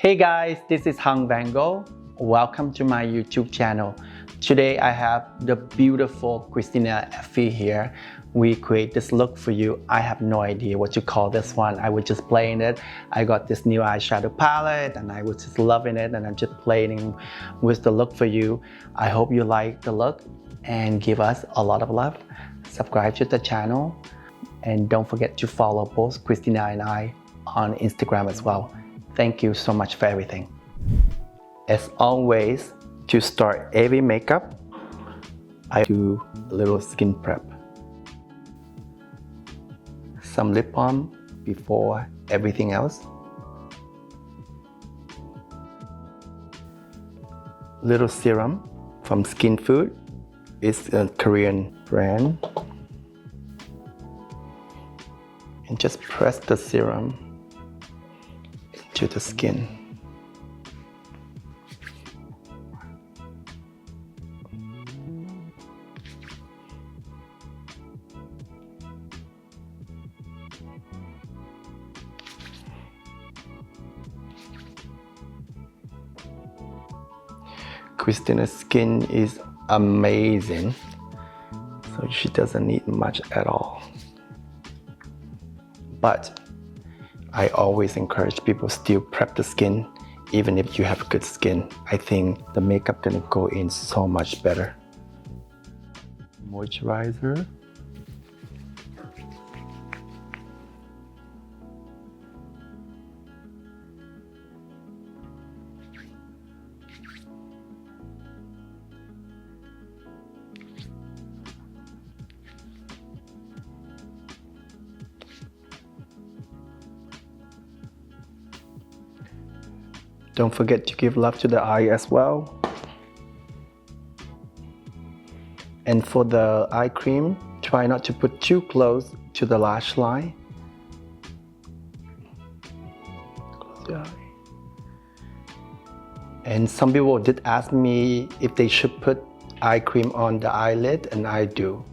Hey guys, this is Vanngo. Welcome to my YouTube channel. Today I have the beautiful Christina Effie here. We create this look for you. I have no idea what to call this one. I was just playing it. I got this new eyeshadow palette and I was just loving it, and I'm just playing with the look for you. I hope you like the look and give us a lot of love. Subscribe to the channel and don't forget to follow both Christina and I on Instagram as well. Thank you so much for everything. As always, to start every makeup, I do a little skin prep. Some lip balm before everything else. Little serum from Skin Food. It's a Korean brand. And just press the serum to the skin. Christina's skin is amazing, so she doesn't need much at all. But I always encourage people still prep the skin even if you have good skin. I think the makeup gonna go in so much better. Moisturizer. Don't forget to give love to the eye as well. And for the eye cream, try not to put too close to the lash line. Close the eye. And some people did ask me if they should put eye cream on the eyelid, and I do.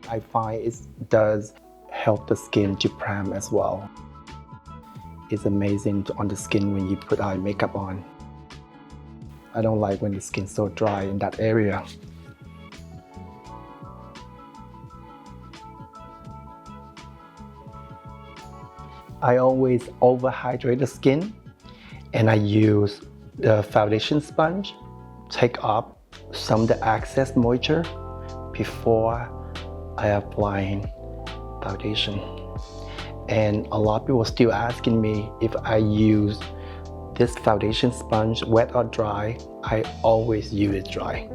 I find it does help the skin to prime as well. It's amazing on the skin when you put eye makeup on. I don't like when the skin's so dry in that area. I always overhydrate the skin, and I use the foundation sponge, take off some of the excess moisture before I apply foundation. And a lot of people are still asking me if I use this foundation sponge wet or dry. I always use it dry.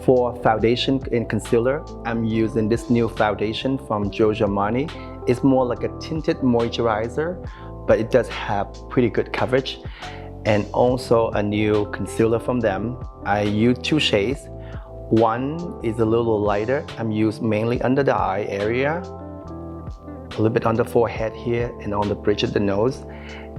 For foundation and concealer, I'm using this new foundation from Giorgio Armani. It's more like a tinted moisturizer, but it does have pretty good coverage. And also a new concealer from them. I use two shades. One is a little lighter. I'm used mainly under the eye area, a little bit on the forehead here and on the bridge of the nose,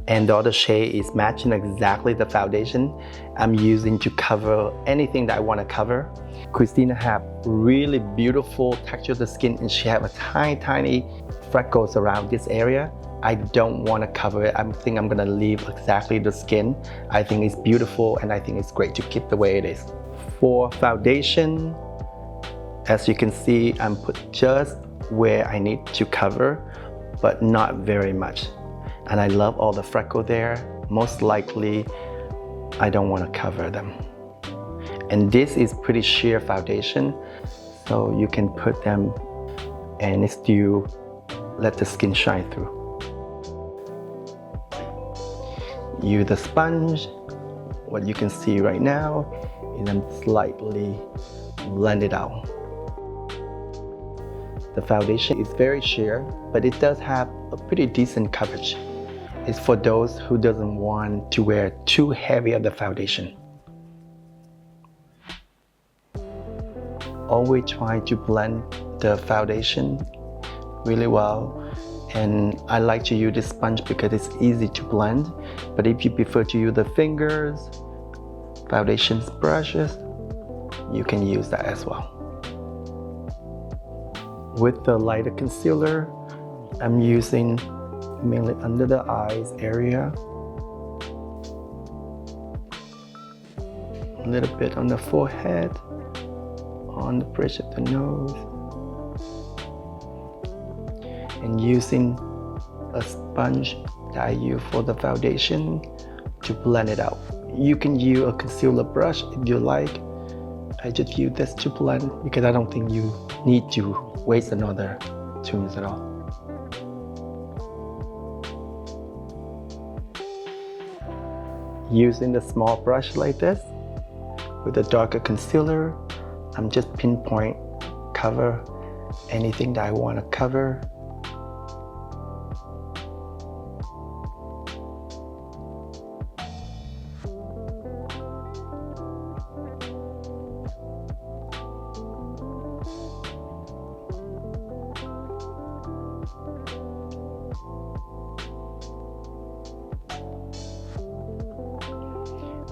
and the other shade is matching exactly the foundation I'm using to cover anything that I want to cover. Christina have really beautiful texture of the skin, and she have a tiny freckles around this area. I don't want to cover it. I think I'm gonna leave exactly the skin. I think it's beautiful, and I think it's great to keep the way it is. For foundation, as you can see, I'm put just where I need to cover, but not very much. And I love all the freckle there. Most likely, I don't want to cover them. And this is pretty sheer foundation, so you can put them and still let the skin shine through. Use the sponge. What you can see right now is I'm slightly blend it out. The foundation is very sheer, but it does have a pretty decent coverage. It's for those who doesn't want to wear too heavy of the foundation. Always try to blend the foundation really well. And I like to use this sponge because it's easy to blend. But if you prefer to use the fingers, foundation brushes, you can use that as well. With the lighter concealer, I'm using mainly under the eyes area, a little bit on the forehead, on the bridge of the nose, and using a sponge that I use for the foundation to blend it out. You can use a concealer brush if you like. I just use this to blend because I don't think you need to waste another 2 minutes at all. Using the small brush like this with a darker concealer, I'm just pinpoint cover anything that I want to cover.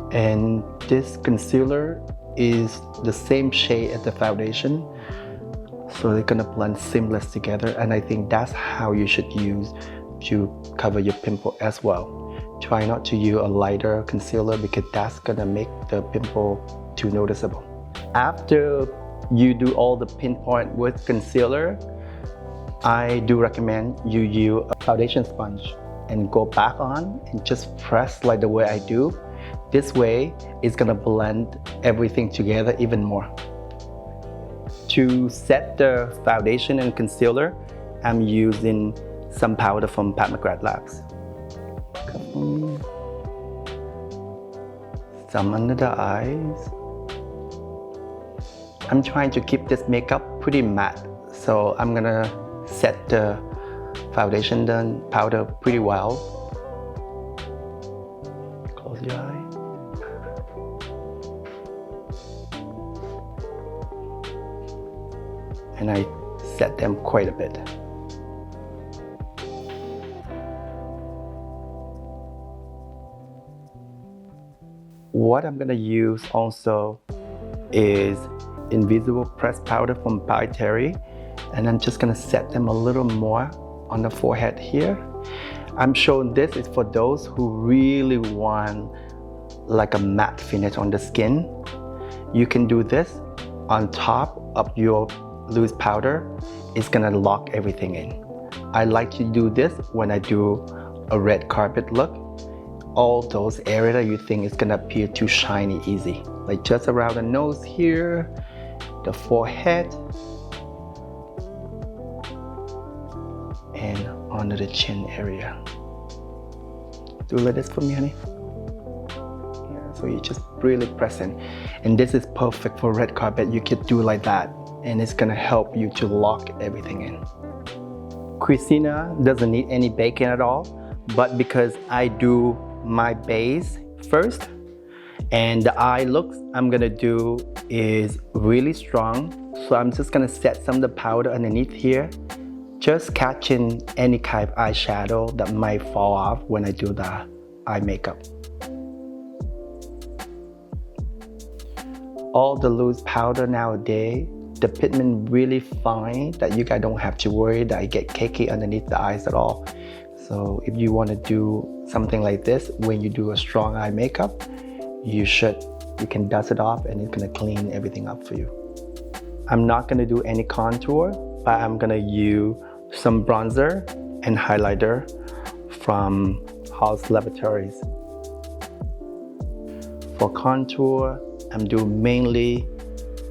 And this concealer is the same shade as the foundation, so they're gonna blend seamless together, and I think that's how you should use to cover your pimple as well. Try not to use a lighter concealer because that's gonna make the pimple too noticeable. After you do all the pinpoint with concealer, I do recommend you use a foundation sponge and go back on and just press like the way I do. This way, it's gonna blend everything together even more. To set the foundation and concealer, I'm using some powder from Pat McGrath Labs. Some under the eyes. I'm trying to keep this makeup pretty matte, so I'm gonna set the foundation done powder pretty well. Close your eye. And I set them quite a bit. What I'm gonna use also is Invisible Pressed Powder from By Terry, and I'm just gonna set them a little more on the forehead here. I'm showing this is for those who really want like a matte finish on the skin. You can do this on top of your loose powder. It's gonna lock everything in. I like to do this when I do a red carpet look. All those areas that you think is gonna appear too shiny easy, like just around the nose here, the forehead, and under the chin area. Do like this for me, honey. Yeah, so you just really press in. And this is perfect for red carpet. You could do like that, and it's gonna help you to lock everything in. Christina doesn't need any baking at all, but because I do my base first and the eye looks I'm gonna do is really strong, so I'm just gonna set some of the powder underneath here, just catching any kind of eyeshadow that might fall off when I do the eye makeup. All the loose powder nowadays, the pigment really fine that you guys don't have to worry that it get cakey underneath the eyes at all. So if you want to do something like this when you do a strong eye makeup, you can dust it off and it's gonna clean everything up for you. I'm not gonna do any contour, but I'm gonna use some bronzer and highlighter from House Laboratories. For contour, I'm doing mainly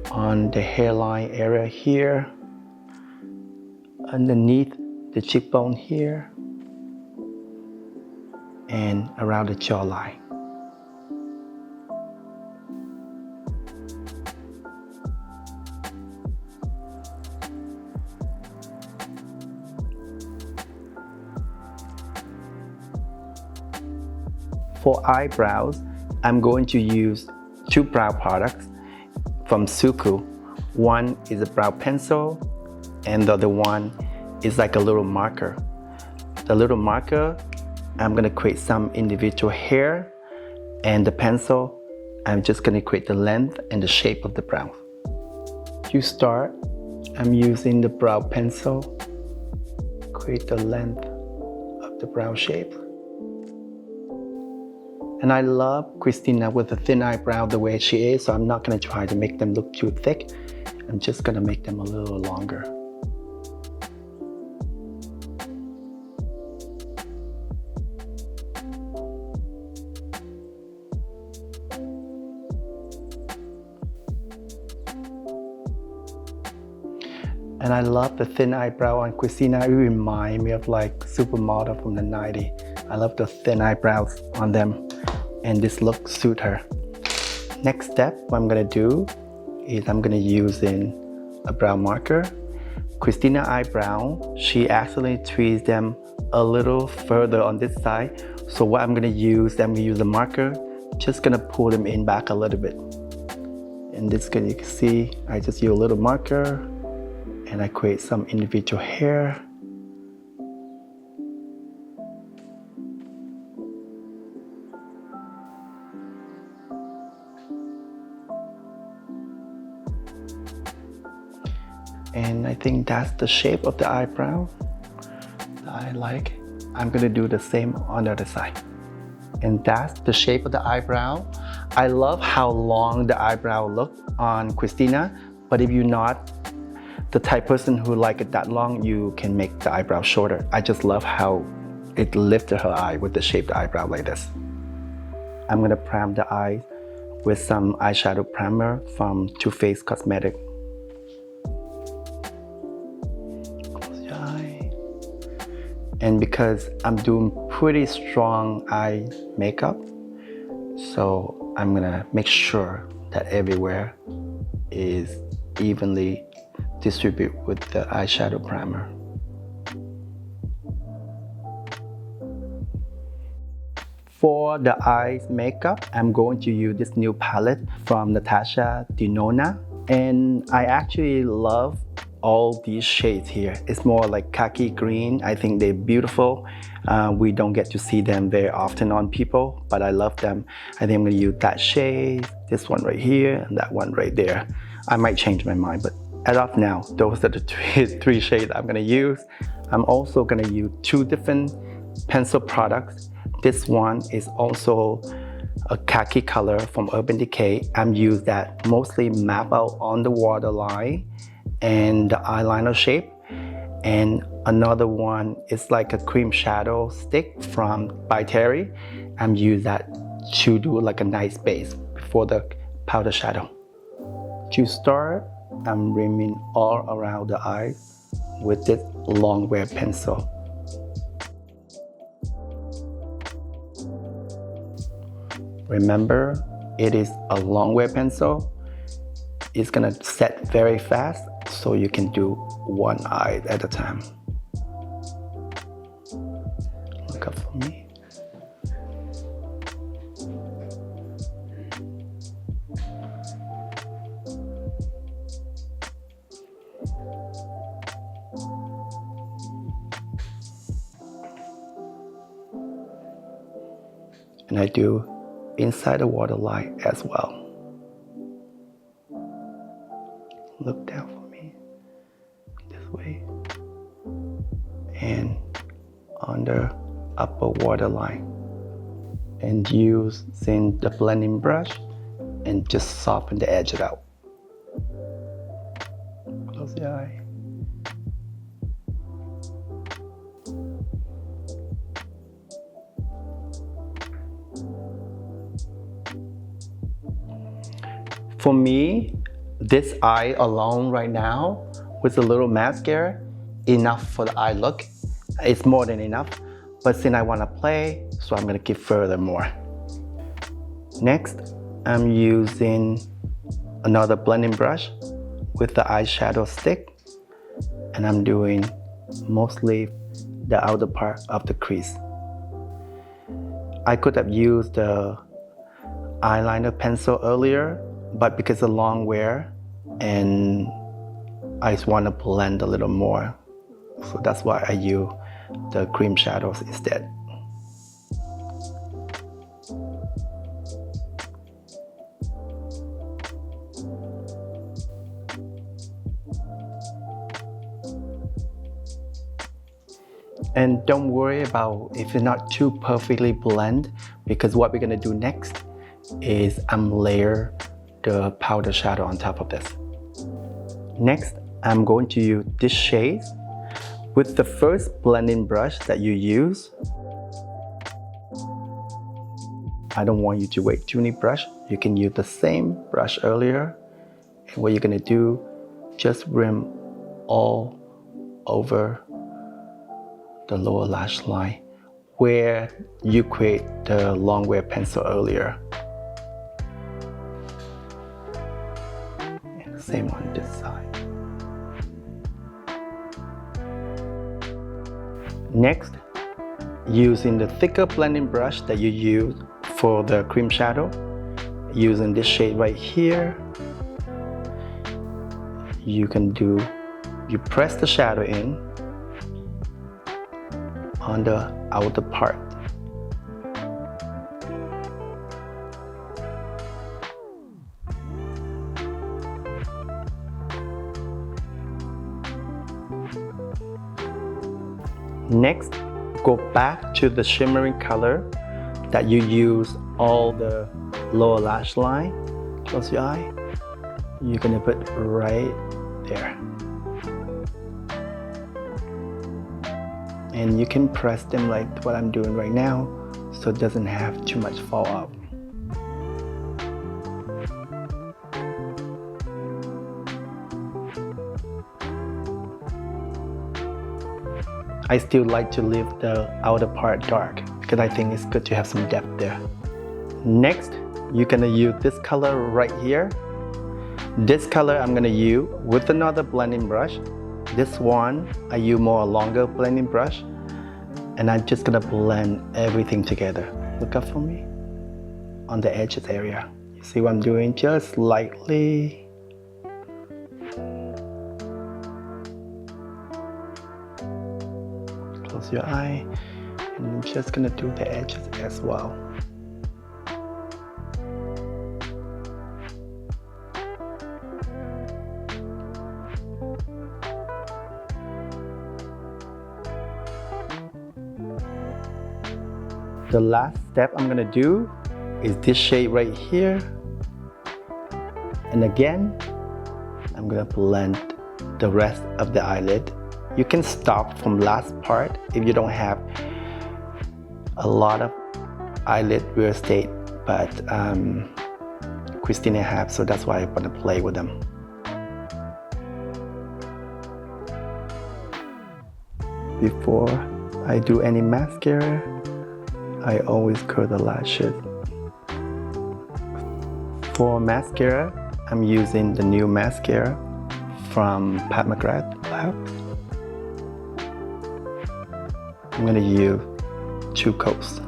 on the hairline area here, underneath the cheekbone here, and around the jawline. For eyebrows, I'm going to use two brow products from Suku. One is a brow pencil and the other one is like a little marker. The little marker, I'm gonna create some individual hair, and the pencil, I'm just gonna create the length and the shape of the brow. To start, I'm using the brow pencil, create the length of the brow shape. And I love Christina with the thin eyebrow the way she is, so I'm not going to try to make them look too thick. I'm just going to make them a little longer. And I love the thin eyebrow on Christina. It reminds me of like supermodel from the 90s. I love the thin eyebrows on them, and this look suit her. Next step, what I'm gonna do is I'm gonna use a brow marker. Christina eyebrow, she actually tweezed them a little further on this side. So what I'm gonna use a marker, just gonna pull them in back a little bit. And this, you can see, I just use a little marker and I create some individual hair. And I think that's the shape of the eyebrow that I like. I'm gonna do the same on the other side. And that's the shape of the eyebrow. I love how long the eyebrow look on Christina, but if you're not the type person who like it that long, you can make the eyebrow shorter. I just love how it lifted her eye with the shaped eyebrow like this. I'm gonna prime the eye with some eyeshadow primer from Too Faced Cosmetics. Close your eye. And because I'm doing pretty strong eye makeup, so I'm gonna make sure that everywhere is evenly distribute with the eyeshadow primer. For the eyes makeup, I'm going to use this new palette from Natasha Denona, and I actually love all these shades here. It's more like khaki green. I think they're beautiful. We don't get to see them very often on people, but I love them. I think I'm gonna use that shade, this one right here, and that one right there. I might change my mind, but as of now, those are the three shades I'm gonna use. I'm also gonna use two different pencil products. This one is also a khaki color from Urban Decay. I'm using that mostly map out on the waterline and the eyeliner shape. And another one is like a cream shadow stick by Terry. I'm using that to do like a nice base before the powder shadow. To start, I'm rimming all around the eyes with this long wear pencil. Remember, it is a long wear pencil. It's gonna set very fast, so you can do one eye at a time. Look up for me. And I do inside the waterline as well. Look down for me, this way, and on the upper waterline. And using the blending brush and just soften the edge out. Close the eye. For me, this eye alone right now with a little mascara, enough for the eye look. It's more than enough, but since I want to play, so I'm going to give further more. Next, I'm using another blending brush with the eyeshadow stick, and I'm doing mostly the outer part of the crease. I could have used the eyeliner pencil earlier, but because of long wear and I just want to blend a little more, so that's why I use the cream shadows instead. And don't worry about if it's not too perfectly blend, because what we're gonna do next is layer the powder shadow on top of this. Next, I'm going to use this shade with the first blending brush that you use. I don't want you to wait too many brush. You can use the same brush earlier. And what you're gonna do, just rim all over the lower lash line where you create the long wear pencil earlier. And same on this side. Next, using the thicker blending brush that you use for the cream shadow, using this shade right here, you press the shadow in on the outer part. Next, go back to the shimmering color that you use all the lower lash line. Close your eye. You're gonna put right there. And you can press them like what I'm doing right now, so it doesn't have too much fall out. I still like to leave the outer part dark because I think it's good to have some depth there. Next, you're gonna use this color right here. This color I'm gonna use with another blending brush. This one, I use more longer blending brush, and I'm just gonna blend everything together. Look up for me on the edges area. You see what I'm doing? Just lightly. Close your eye, and I'm just gonna do the edges as well. The last step I'm gonna do is this shade right here. And again, I'm gonna blend the rest of the eyelid. You can stop from last part if you don't have a lot of eyelid real estate, but Christina have, so that's why I want to play with them. Before I do any mascara, I always curl the lashes. For mascara, I'm using the new mascara from Pat McGrath Lab. I'm gonna use 2 coats.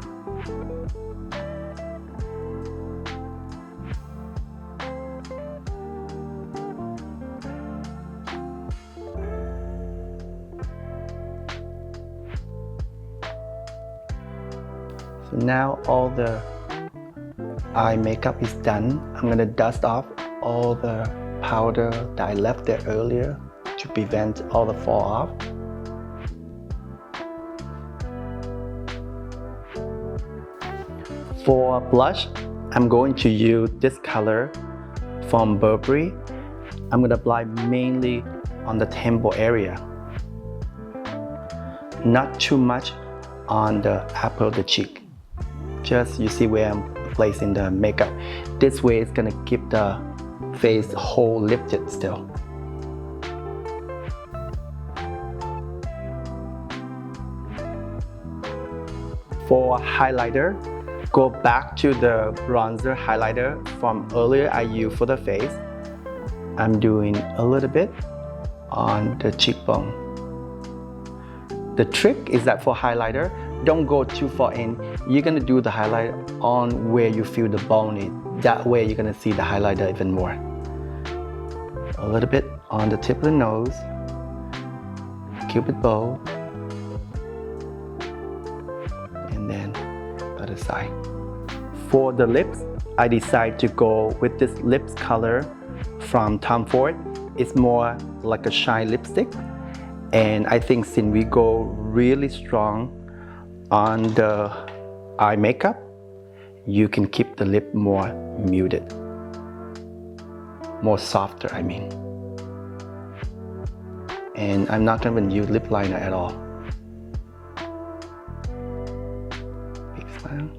So now all the eye makeup is done. I'm gonna dust off all the powder that I left there earlier to prevent all the fall off. For blush, I'm going to use this color from Burberry. I'm going to apply mainly on the temple area. Not too much on the upper of the cheek. Just you see where I'm placing the makeup. This way it's going to keep the face whole lifted still. For highlighter, go back to the bronzer highlighter from earlier I used for the face. I'm doing a little bit on the cheekbone. The trick is that for highlighter, don't go too far in. You're gonna do the highlight on where you feel the bone is. That way you're gonna see the highlighter even more. A little bit on the tip of the nose, Cupid bow, and then other side. For the lips, I decided to go with this lips color from Tom Ford. It's more like a shine lipstick, And I think since we go really strong on the eye makeup, you can keep the lip more muted, more softer, I mean. And I'm not going to use lip liner at all. Big smile.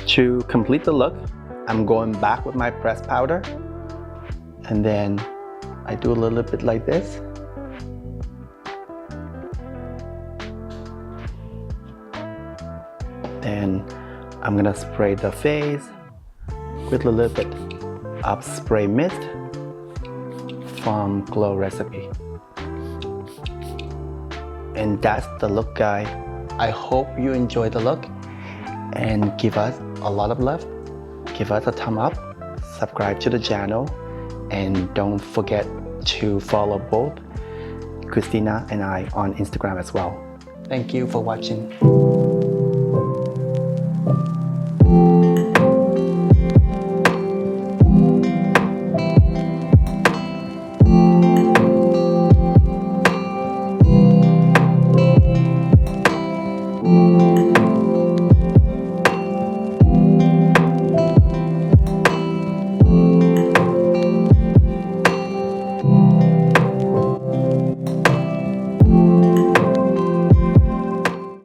To complete the look, I'm going back with my pressed powder, and then I do a little bit like this. Then I'm gonna spray the face with a little bit of spray mist from Glow Recipe. And that's the look, guys. I hope you enjoy the look and give us a lot of love. Give us a thumb up, subscribe to the channel, and don't forget to follow both Christina and I on Instagram as well. Thank you for watching.